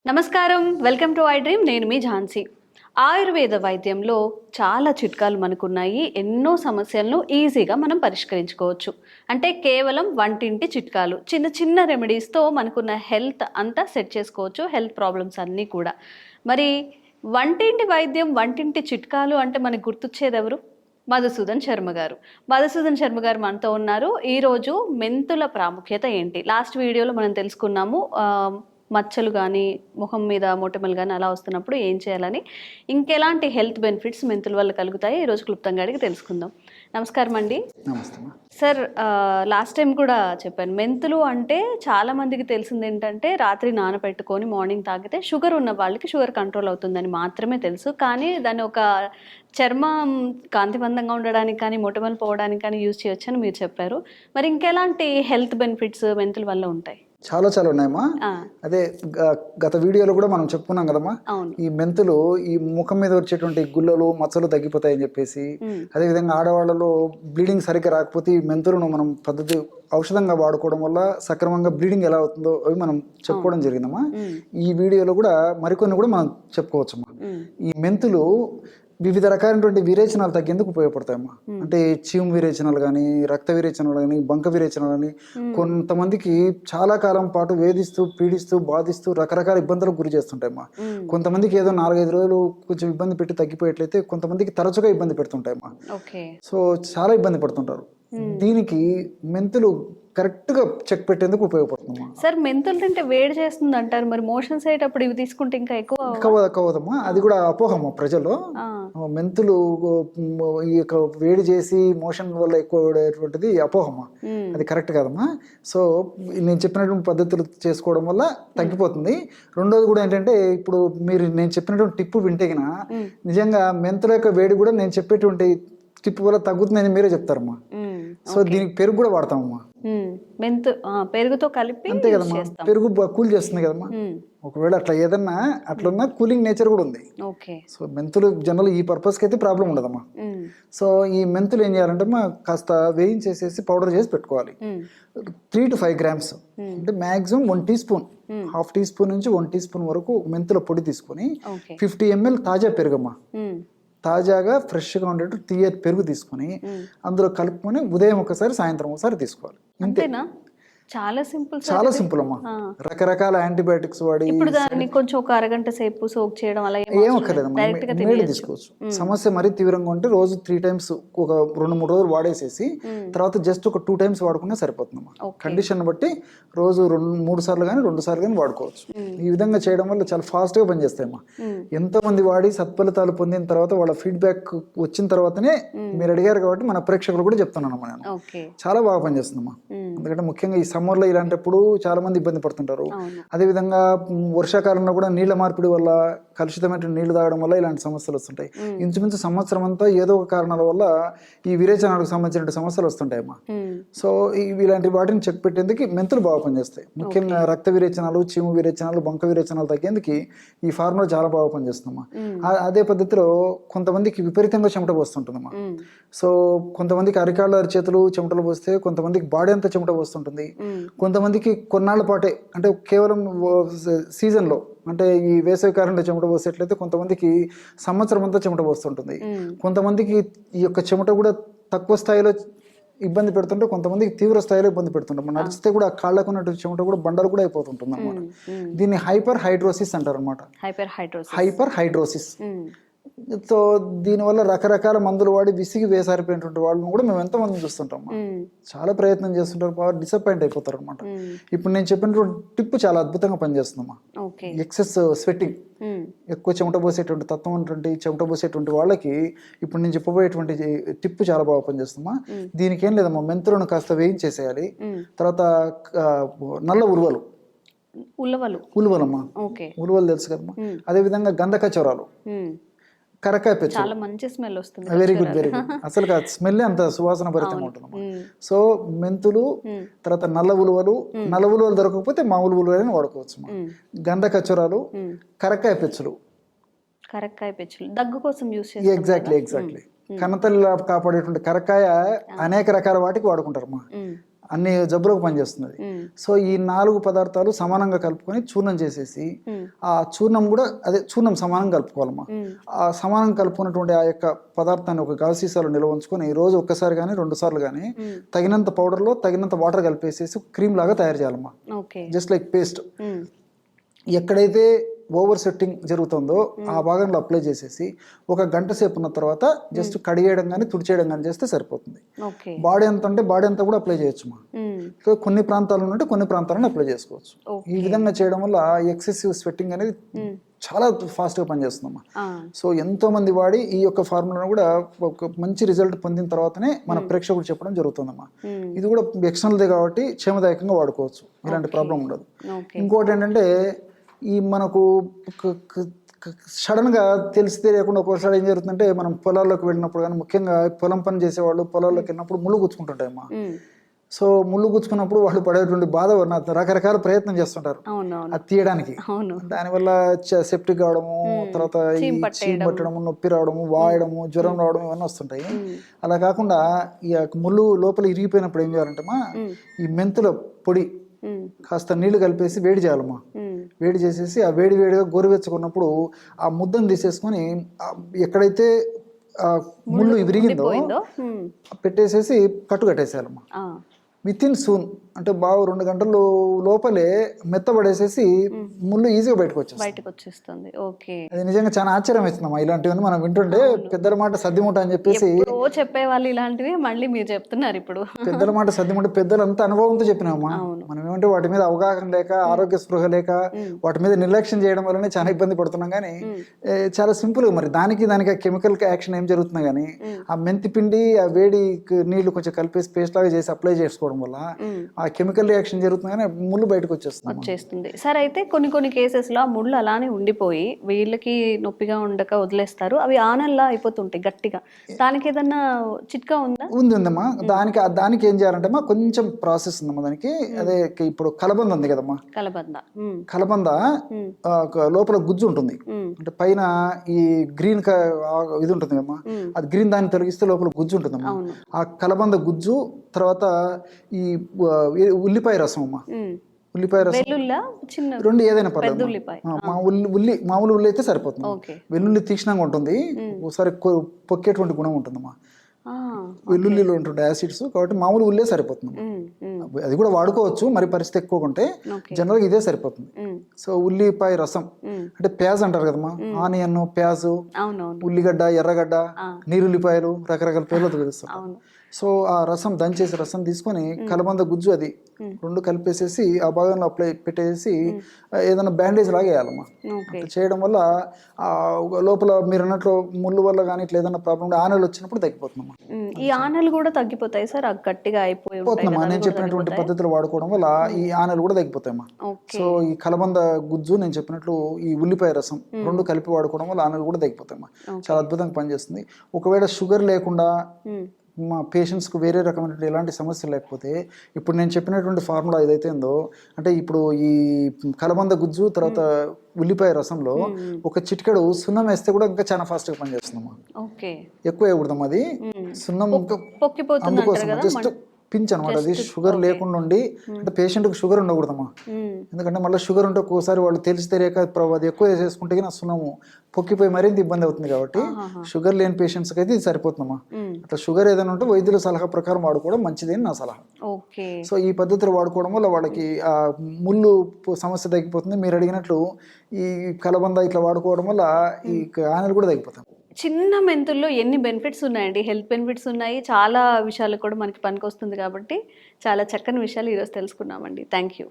నమస్కారం, welcome to I dream. నేను మీ ఝాన్సీ. ఆయుర్వేద వైద్యంలో చాలా చిట్కాలు మనకున్నాయి. ఎన్నో సమస్యలను ఈజీగా మనం పరిష్కరించుకోవచ్చు. అంటే కేవలం వంటింటి చిట్కాలు, చిన్న చిన్న రెమెడీస్తో మనకున్న హెల్త్ అంతా సెట్ చేసుకోవచ్చు, హెల్త్ ప్రాబ్లమ్స్ అన్నీ కూడా. మరి వంటింటి వైద్యం, వంటింటి చిట్కాలు అంటే మనకు గుర్తొచ్చేది ఎవరు? మధుసూదన్ శర్మ గారు. మధుసూదన్ శర్మ గారు మనతో ఉన్నారు. ఈరోజు మెంతుల ప్రాముఖ్యత ఏంటి, లాస్ట్ వీడియోలో మనం తెలుసుకున్నాము. మచ్చలు కానీ, ముఖం మీద మొటిమలు కానీ అలా వస్తున్నప్పుడు ఏం చేయాలని, ఇంకెలాంటి హెల్త్ బెనిఫిట్స్ మెంతుల వల్ల కలుగుతాయి, ఈరోజు క్లుప్తంగా అడిగి తెలుసుకుందాం. నమస్కారం అండి. నమస్తే సార్. లాస్ట్ టైం కూడా చెప్పాను, మెంతులు అంటే చాలా మందికి తెలిసింది ఏంటంటే రాత్రి నానబెట్టుకొని మార్నింగ్ తాగితే షుగర్ ఉన్న వాళ్ళకి షుగర్ కంట్రోల్ అవుతుందని మాత్రమే తెలుసు. కానీ దాన్ని ఒక చర్మం కాంతివంతంగా ఉండడానికి కానీ, మొటిమలు పోవడానికి కానీ యూజ్ చేయొచ్చని మీరు చెప్పారు. మరి ఇంకెలాంటి హెల్త్ బెనిఫిట్స్ మెంతుల వల్ల ఉంటాయి? చాలా ఉన్నాయమ్మా. అదే గత వీడియోలో కూడా మనం చెప్పుకున్నాం కదమ్మా, ఈ మెంతులు ఈ ముఖం మీద వచ్చేటువంటి గుల్లలు, మచ్చలు తగ్గిపోతాయని చెప్పేసి, అదేవిధంగా ఆడవాళ్ళలో బ్లీడింగ్ సరిగ్గా రాకపోతే ఈ మెంతులను మనం పద్ధతి ఔషధంగా వాడుకోవడం వల్ల సక్రమంగా బ్లీడింగ్ ఎలా అవుతుందో అవి మనం చెప్పుకోవడం జరిగిందమ్మా. ఈ వీడియోలో కూడా మరికొన్ని కూడా మనం చెప్పుకోవచ్చమ్మా. ఈ మెంతులు వివిధ రకాలైనటువంటి విరేచనాలు తగ్గేందుకు ఉపయోగపడతాయమ్మా. అంటే చీము విరేచనాలు కానీ, రక్త విరేచనాలు కానీ, బంక విరేచనాలు కానీ, కొంతమందికి చాలా కాలం పాటు వేధిస్తూ, పీడిస్తూ, బాధిస్తూ రకరకాల ఇబ్బందులకు గురి చేస్తుంటాయమ్మా. కొంతమందికి ఏదో 4-5 రోజులు కొంచెం ఇబ్బంది పెట్టి తగ్గిపోయేట్లయితే, కొంతమందికి తరచుగా ఇబ్బంది పెడుతుంటాయమ్మా. సో చాలా ఇబ్బంది పడుతుంటారు. దీనికి మెంతులు కరెక్ట్గా చెక్ పెట్టేందుకు ఉపయోగపడుతుంది. సార్, మెంతులు తింటే వేడి చేస్తుంది అంటారు, మరి మోషన్స్ అయ్యేటప్పుడు ఇవి తీసుకుంటే ఇంకా ఎక్కువ అవ్వదమ్మా. అది కూడా అపోహమ్మా ప్రజల్లో. మెంతులు ఈ యొక్క వేడి చేసి మోషన్ వల్ల ఎక్కువ వేడేటువంటిది అపోహమ్మా. అది కరెక్ట్ కాదమ్మా. సో నేను చెప్పినటువంటి పద్ధతులు చేసుకోవడం వల్ల తగ్గిపోతుంది. రెండోది కూడా ఏంటంటే, ఇప్పుడు మీరు నేను చెప్పినటువంటి టిప్పు వింటేగిన నిజంగా మెంతుల యొక్క వేడి కూడా నేను చెప్పేటువంటి టిప్పు వల్ల తగ్గుతుందని మీరే చెప్తారమ్మా. సో దీనికి పెరుగు కూడా వాడతామమ్మా. పెరుగుతో కలిపి అంతే కదమ్మా. పెరుగు కూల్ చేస్తుంది కదమ్మా. ఒకవేళ అట్లా ఏదన్నా అట్లున్నా కూలింగ్ నేచర్ కూడా ఉంది. సో మెంతులు జనరల్ ఈ పర్పస్కి అయితే ప్రాబ్లం ఉండదమ్మా. సో ఈ మెంతులు ఏం చేయాలంటే కాస్త వేయించేసేసి పౌడర్ చేసి పెట్టుకోవాలి. 3 to 5 grams అంటే మాక్సిమం 1 teaspoon, ½ teaspoon నుంచి 1 teaspoon వరకు మెంతుల పొడి తీసుకొని 50 ml తాజా పెరుగమ్మా, తాజాగా ఫ్రెష్గా ఉండేట్టు తీయటి పెరుగు తీసుకొని అందులో కలుపుకొని ఉదయం ఒకసారి, సాయంత్రం ఒకసారి తీసుకోవాలి. అంతేనా? చాలా సింపుల్, చాలా సింపుల్ అమ్మా. రకరకాల యాంటీబయాటిక్స్ వాడి ఇప్పుడు దాన్ని కొంచెం ఒక అరగంట సేపు సోక్ చేయడం అలా ఏం అక్కర్లేదమ్మా. ఇమ్మీడియట్ తీసుకోవచ్చు. సమస్య మరీ తీవ్రంగా ఉంటే రోజు 3 times ఒక 2-3 రోజులు వాడేసేసి తర్వాత జస్ట్ ఒక 2 times వాడుకున్నా సరిపోతుందమ్మా. కండిషన్ బట్టి రోజు 2-3 సార్లు కానీ 2 సార్లు కానీ వాడుకోవచ్చు. ఈ విధంగా చేయడం వల్ల చాలా ఫాస్ట్ గా పనిచేస్తాయమ్మా. ఎంతో మంది వాడి సత్ఫలితాలు పొందిన తర్వాత వాళ్ళ ఫీడ్బ్యాక్ వచ్చిన తర్వాతనే మీరు అడిగారు కాబట్టి మన ప్రేక్షకులు కూడా చెప్తున్నాను అమ్మా. నేను చాలా బాగా పనిచేస్తుందమ్మా. ఎందుకంటే ముఖ్యంగా ఈ సమ్మర్లో ఇలాంటప్పుడు చాలా మంది ఇబ్బంది పడుతుంటారు. అదేవిధంగా వర్షాకాలంలో కూడా నీళ్ల మార్పిడి వల్ల, కలుషితమైన నీళ్లు తాగడం వల్ల ఇలాంటి సమస్యలు వస్తుంటాయి. ఇంచుమించు సంవత్సరం అంతా ఏదో ఒక కారణాల వల్ల ఈ విరేచనాలకు సంబంధించిన సమస్యలు వస్తుంటాయమ్మా. సో ఇలాంటి వాటిని చెక్ పెట్టేందుకు మెంతులు బాగా పనిచేస్తాయి. ముఖ్యంగా రక్త విరేచనాలు, చీము విరేచనాలు, బంక విరేచనాలు తగ్గేందుకు ఈ ఫార్ములా చాలా బాగా పనిచేస్తుందమ్మా. అదే పద్ధతిలో కొంతమందికి విపరీతంగా చెమట పోస్తుంటుందమ్మా. సో కొంతమందికి అరికాళ్ళ అరిచేతులు చెమటలు పోస్తే, కొంతమందికి బాడీ అంతా చెమట పోస్తుంటుంది. కొంతమందికి కొన్నాళ్ల పాటే, అంటే కేవలం సీజన్లో, అంటే ఈ వేసవి కాలంలో చెమట పోసేట్లయితే కొంతమందికి సంవత్సరం అంతా చెమట పోస్తుంటుంది. కొంతమందికి ఈ యొక్క చెమట కూడా తక్కువ స్థాయిలో ఇబ్బంది పెడుతుంటే, కొంతమందికి తీవ్ర స్థాయిలో ఇబ్బంది పెడుతుంటాం. మనం నడిస్తే కూడా కాళ్ళకు ఉన్నట్టు చెమట కూడా బండలు కూడా అయిపోతుంటుంది అనమాట. దీన్ని హైపర్ హైడ్రోసిస్ అంటారు అనమాట. Hyper hidrosis. సో దీనివల్ల రకరకాల మందులు వాడి విసిగి వేసారిపోయినటువంటి వాళ్ళని కూడా మేము ఎంతోమంది చూస్తుంటాం. చాలా ప్రయత్నం చేస్తుంటారు, బాగా డిసప్పాయింట్ అయిపోతారు అనమాట. ఇప్పుడు నేను చెప్పినటువంటి టిప్ చాలా అద్భుతంగా పనిచేస్తుందమ్మా. ఎక్సెస్ స్వెట్టింగ్, ఎక్కువ చెమట పోసేటువంటి తత్వం ఉన్నటువంటి, చెమట పోసేటువంటి వాళ్ళకి ఇప్పుడు నేను చెప్పబోయేటువంటి టిప్ చాలా బాగా పనిచేస్తుందమ్మా. దీనికి ఏం లేదమ్మా, మెంతులను కాస్త వేయించేసేయాలి. తర్వాత నల్ల ఉలువలమ్మా, ఉలువలు తెలుసు కదమ్మా. అదే విధంగా గంధకచోరాలు, కరకాయ పెచ్చు, చాలా మంచి స్మెల్ వస్తుంది. Very good. అసలు స్మెల్ అంత సువాసన భరితంగా ఉంటుంది. సో మెంతులు, తర్వాత నల్ల ఉలువలు దొరకకపోతే మామూలు ఉలువలని వాడుకోవచ్చు. గంధకచోరాలు, కరకాయ పెచ్చులు దగ్గు కోసం యూస్ చేస్తారు. ఎగ్జాక్ట్లీ. కన్నతల్లి కాపాడేటువంటి కరకాయ అనేక రకాల వాటికి వాడుకుంటారు. అన్ని జబ్బులకు పనిచేస్తుంది. సో ఈ 4 పదార్థాలు సమానంగా కలుపుకొని చూర్ణం చేసేసి ఆ చూర్ణం కూడా అదే చూర్ణం సమానంగా కలుపుకోవాలమ్మా. ఆ సమానంగా కలుపుకున్నటువంటి ఆ యొక్క పదార్థాన్ని ఒక గాజు సీసాలో నిల్వ ఉంచుకొని రోజు ఒక్కసారి కానీ 2 సార్లు కానీ తగినంత పౌడర్లో తగినంత వాటర్ కలిపేసేసి క్రీమ్ లాగా తయారు చేయాలమ్మా. Just like paste. ఎక్కడైతే ఓవర్ సెట్టింగ్ జరుగుతుందో ఆ భాగంలో అప్లై చేసేసి 1 గంట సేపు ఉన్న తర్వాత జస్ట్ కడిగేయడం కానీ తుడిచేయడం కానీ చేస్తే సరిపోతుంది. బాడీ ఎంత అంటే బాడీ అంతా కూడా అప్లై చేయొచ్చు మా. కొన్ని ప్రాంతాలు ఉంటే కొన్ని ప్రాంతాలను అప్లై చేసుకోవచ్చు. ఈ విధంగా చేయడం వల్ల ఎక్సెసివ్ స్వెట్టింగ్ అనేది చాలా ఫాస్ట్గా పనిచేస్తుందమ్మా. సో ఎంతో మంది వాడి ఈ యొక్క ఫార్ములాను కూడా ఒక మంచి రిజల్ట్ పొందిన తర్వాతనే మన ప్రేక్షకుడు చెప్పడం జరుగుతుందమ్మా. ఇది కూడా ఎక్స్టర్నల్దే కాబట్టి క్షేమదాయకంగా వాడుకోవచ్చు, ఇలాంటి ప్రాబ్లం ఉండదు. ఇంకోటి ఏంటంటే ఈ మనకు సడన్గా తెలిసి తెలియకుండా ఒక్కోసారి ఏం జరుగుతుందంటే మనం పొలాల్లోకి వెళ్ళినప్పుడు కానీ ముఖ్యంగా పొలం పని చేసేవాళ్ళు పొలాల్లోకి వెళ్ళినప్పుడు ముళ్ళు గుచ్చుకుంటుంటాయమ్మా. సో ముళ్ళు గుచ్చుకున్నప్పుడు వాళ్ళు పడేటువంటి బాధ రకరకాల ప్రయత్నం చేస్తుంటారు అది తీయడానికి. దానివల్ల సెప్టిక్ కావడము, తర్వాత చీమ్ పట్టడము, నొప్పి రావడము, వాయడము, జ్వరం రావడం ఇవన్నీ వస్తుంటాయి. అలా కాకుండా ఈ ముళ్ళు లోపల ఇరిగిపోయినప్పుడు ఏం చేయాలంటే ఈ మెంతుల పొడి కాస్త నీళ్లు కలిపేసి వేడి చేయాలమ్మా. వేడి చేసేసి ఆ వేడిగా గోరువెచ్చుకున్నప్పుడు ఆ ముద్దను తీసేసుకొని ఎక్కడైతే ముళ్ళు విరిగిందో పెట్టేసేసి కట్టు కట్టేసేయాలమ్మా. విత్ ఇన్ సూన్ అంటే బాగా 2 గంటల లోపలే మెత్తబడేసేసి ముళ్ళు ఈజీగా బయటకు వచ్చేస్తుంది. అది నిజంగా చాలా ఆశ్చర్యం ఇస్తుందమ్మా. ఇలాంటివన్నీ మనం వింటుంటే పెద్దల మాట సద్దిముట అని చెప్పేసి చెప్పేవాళ్ళు ఇలాంటివి మళ్ళీ మీరు చెప్తున్నారు ఇప్పుడు. పెద్దల మాట సద్దిముట పెద్దలు అంత అనుభవంతో చెప్పినామా. మనం ఏమంటే వాటి మీద అవగాహన లేక ఆరోగ్య స్పృహ లేక వాటి మీద నిర్లక్ష్యం చేయడం వల్లనే చాలా ఇబ్బంది పడుతున్నాం. కానీ చాలా సింపుల్ గా మరి దానికి కెమికల్ యాక్షన్ ఏం జరుగుతున్నా కానీ ఆ మెంతి పిండి ఆ వేడి నీళ్లు కొంచెం కలిపేసి పేస్ట్ లాగా చేసి అప్లై చేసుకోవడం వల్ల ఆ కెమికల్ రియాక్షన్ జరుగుతుందని ముళ్ళు బయటకు వచ్చేస్తుంది. సరే, అయితే కొన్ని కేసెస్ లో ముళ్ళు అలానే ఉండిపోయి వీళ్ళకి నొప్పిగా ఉండక వదిలేస్తారు, అవి ఆనల్లా అయిపోతుంటాయి గట్టిగా. దానికి ఏదన్నా చిట్కా ఉందమ్మా. దానికి ఏం చేయాలంటే కొంచెం ప్రాసెస్ ఉందమ్మా దానికి. అదే ఇప్పుడు కలబంద ఉంది కదమ్మా, కలబంద లోపల గుజ్జు ఉంటుంది. అంటే పైన ఈ గ్రీన్ ఇది ఉంటుంది కదమ్మా, అది గ్రీన్ దాన్ని తొలగిస్తే లోపల గుజ్జు ఉంటుందమ్మా. ఆ కలబంద గుజ్జు, తర్వాత ఈ ఉల్లిపాయ రసం అమ్మా. ఉల్లిపాయ రసం 2 ఏదైనా పర్లేదు. మామూలు ఉల్లి అయితే సరిపోతుంది. వెల్లుల్లి తీక్షణంగా ఉంటుంది, ఒకసారి పొక్కేటువంటి గుణం ఉంటుందమ్మా. వెల్లుల్లిలో ఉంటుండే యాసిడ్స్, కాబట్టి మామూలు ఉల్లే సరిపోతుంది. అది కూడా వాడుకోవచ్చు మరి పరిస్థితి ఎక్కువ ఉంటే, జనరల్గా ఇదే సరిపోతుంది. సో ఉల్లిపాయ రసం అంటే ప్యాజ్ అంటారు కదమ్మా, ఆనియన్, ప్యాజు, ఉల్లిగడ్డ, ఎర్రగడ్డ, నీరుల్లిపాయలు, రకరకాల పేర్లతో పిలుస్తాం. సో ఆ రసం దంచేసి రసం తీసుకొని కలబంద గుజ్జు అది 2 కలిపేసేసి ఆ భాగంలో అప్లై పెట్టేసి ఏదైనా బ్యాండేజ్ లాగా వేయాలమ్మా. చేయడం వల్ల లోపల మీరు అన్నట్లు ముళ్ళు వల్ల కానీ ఇట్లా ఏదైనా ప్రాబ్లం ఆనలు వచ్చినప్పుడు తగ్గిపోతుందమ్మా. ఈ ఆనలు కూడా తగ్గిపోతాయి సార్, గట్టిగా అయిపోతుందమ్మా. నేను చెప్పినటువంటి పద్ధతులు వాడుకోవడం వల్ల ఈ ఆనలు కూడా తగ్గిపోతాయమ్మా. సో ఈ కలబంద గుజ్జు, నేను చెప్పినట్లు ఈ ఉల్లిపాయ రసం 2 కలిపి వాడుకోవడం వల్ల ఆనలు కూడా తగ్గిపోతాయమ్మా. చాలా అద్భుతంగా పనిచేస్తుంది. ఒకవేళ షుగర్ లేకుండా మా పేషెంట్స్కి వేరే రకమైన ఎలాంటి సమస్యలు లేకపోతే ఇప్పుడు నేను చెప్పినటువంటి ఫార్ములా ఏదైతే ఉందో, అంటే ఇప్పుడు ఈ కలబంద గుజ్జు తర్వాత ఉల్లిపాయ రసంలో ఒక చిటికెడు సున్నం వేస్తే కూడా ఇంకా చాలా ఫాస్ట్గా పనిచేస్తుందమ్మా. ఎక్కువ వేయకూడదమ్మా, అది సున్నం అందుకోసం జస్ట్ పించ్ అనమాట. అది షుగర్ లేకుండా ఉండి, అంటే పేషెంట్కి షుగర్ ఉండకూడదమ్మా. ఎందుకంటే మళ్ళీ షుగర్ ఉంటే ఒక్కోసారి వాళ్ళు తెలిసి తెలియక అది ఎక్కువ వేసేసుకుంటే నా సున్నము పొక్కిపోయి మరింత ఇబ్బంది అవుతుంది. కాబట్టి షుగర్ లేని పేషెంట్స్కి అయితే ఇది సరిపోతుందమ్మా. అట్లా షుగర్ ఏదైనా ఉంటే వైద్యుల సలహా ప్రకారం వాడుకోవడం మంచిది అని నా సలహా. సో ఈ పద్ధతులు వాడుకోవడం వల్ల వాళ్ళకి ఆ ముళ్ళు సమస్య తగ్గిపోతుంది. మీరు అడిగినట్లు ఈ కలబంద ఇట్లా వాడుకోవడం వల్ల ఈ ఆనలు కూడా తగ్గిపోతాయి. చిన్న మెంతుల్లో ఎన్ని బెనిఫిట్స్ ఉన్నాయండి, హెల్త్ బెనిఫిట్స్ ఉన్నాయి, చాలా విషయాలు కూడా మనకి పనికి వస్తుంది. కాబట్టి చాలా చక్కని విషయాలు ఈరోజు తెలుసుకున్నామండి. Thank you.